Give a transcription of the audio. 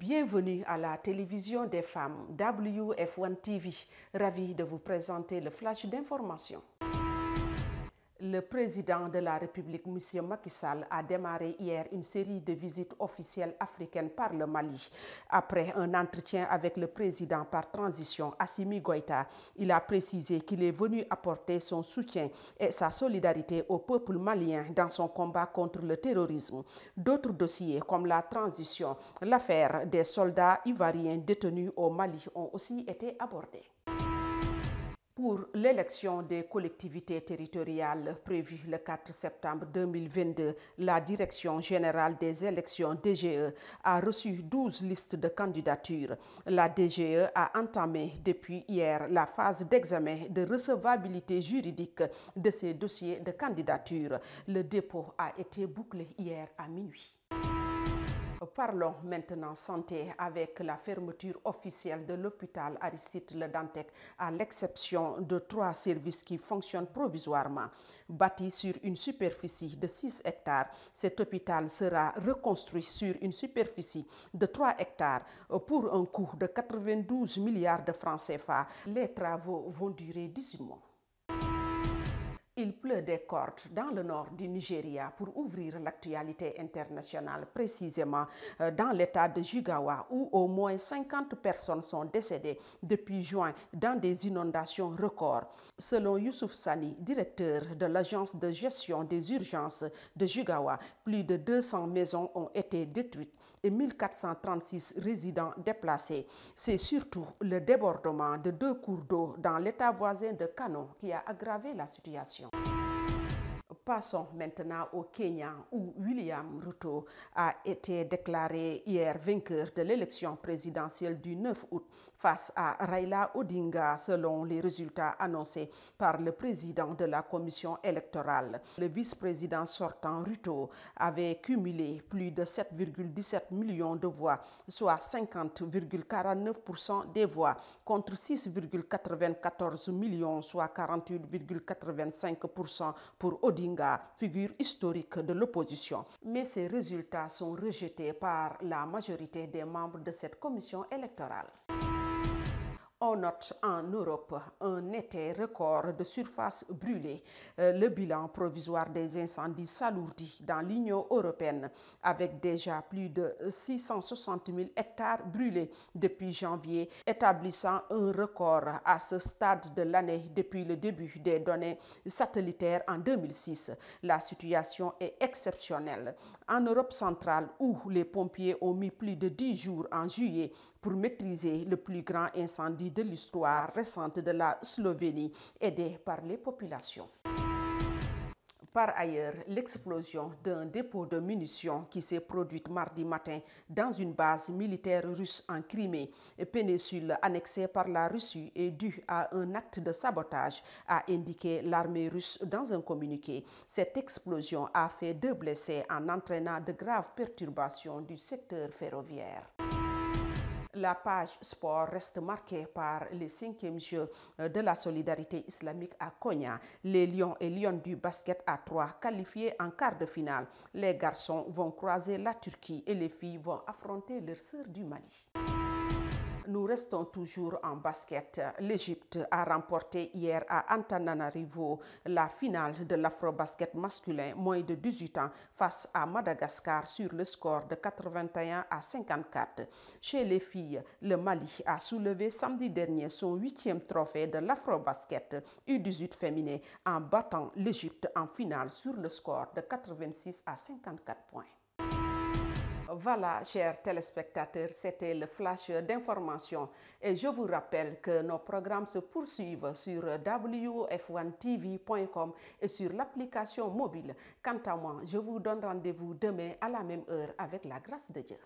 Bienvenue à la télévision des femmes WF1 TV. Ravi de vous présenter le flash d'information. Le président de la République, M. Macky Sall, a démarré hier une série de visites officielles africaines par le Mali. Après un entretien avec le président par transition, Assimi Goïta, il a précisé qu'il est venu apporter son soutien et sa solidarité au peuple malien dans son combat contre le terrorisme. D'autres dossiers comme la transition, l'affaire des soldats ivoiriens détenus au Mali ont aussi été abordés. Pour l'élection des collectivités territoriales prévue le 4 septembre 2022, la Direction générale des élections DGE a reçu 12 listes de candidatures. La DGE a entamé depuis hier la phase d'examen de recevabilité juridique de ces dossiers de candidature. Le dépôt a été bouclé hier à minuit. Parlons maintenant santé avec la fermeture officielle de l'hôpital Aristide Le Dantec, à l'exception de 3 services qui fonctionnent provisoirement. Bâti sur une superficie de 6 hectares, cet hôpital sera reconstruit sur une superficie de 3 hectares pour un coût de 92 milliards de francs CFA. Les travaux vont durer 18 mois. Il pleut des cordes dans le nord du Nigeria pour ouvrir l'actualité internationale, précisément dans l'état de Jigawa, où au moins 50 personnes sont décédées depuis juin dans des inondations records. Selon Youssouf Sani, directeur de l'agence de gestion des urgences de Jigawa, plus de 200 maisons ont été détruites et 1436 résidents déplacés. C'est surtout le débordement de 2 cours d'eau dans l'état voisin de Kano qui a aggravé la situation. Passons maintenant au Kenya où William Ruto a été déclaré hier vainqueur de l'élection présidentielle du 9 août face à Raila Odinga selon les résultats annoncés par le président de la commission électorale. Le vice-président sortant Ruto avait cumulé plus de 7,17 millions de voix, soit 50,49% des voix contre 6,94 millions, soit 48,85% pour Odinga, figure historique de l'opposition. Mais ces résultats sont rejetés par la majorité des membres de cette commission électorale. On note en Europe un été record de surface brûlée. Le bilan provisoire des incendies s'alourdit dans l'Union européenne avec déjà plus de 660 000 hectares brûlés depuis janvier, établissant un record à ce stade de l'année depuis le début des données satellitaires en 2006. La situation est exceptionnelle. En Europe centrale, où les pompiers ont mis plus de 10 jours en juillet pour maîtriser le plus grand incendie de l'histoire récente de la Slovénie, aidée par les populations. Par ailleurs, l'explosion d'un dépôt de munitions qui s'est produite mardi matin dans une base militaire russe en Crimée, péninsule annexée par la Russie, est due à un acte de sabotage, a indiqué l'armée russe dans un communiqué. Cette explosion a fait 2 blessés en entraînant de graves perturbations du secteur ferroviaire. La page sport reste marquée par les 5e Jeux de la solidarité islamique à Konya. Les Lions et Lions du basket à 3 qualifiés en quart de finale. Les garçons vont croiser la Turquie et les filles vont affronter leurs sœurs du Mali. Nous restons toujours en basket. L'Égypte a remporté hier à Antananarivo la finale de l'Afrobasket masculin moins de 18 ans face à Madagascar sur le score de 81-54. Chez les filles, le Mali a soulevé samedi dernier son 8e trophée de l'Afrobasket U18 féminin en battant l'Égypte en finale sur le score de 86-54 points. Voilà, chers téléspectateurs, c'était le flash d'information et je vous rappelle que nos programmes se poursuivent sur wf1tv.com et sur l'application mobile. Quant à moi, je vous donne rendez-vous demain à la même heure avec la grâce de Dieu.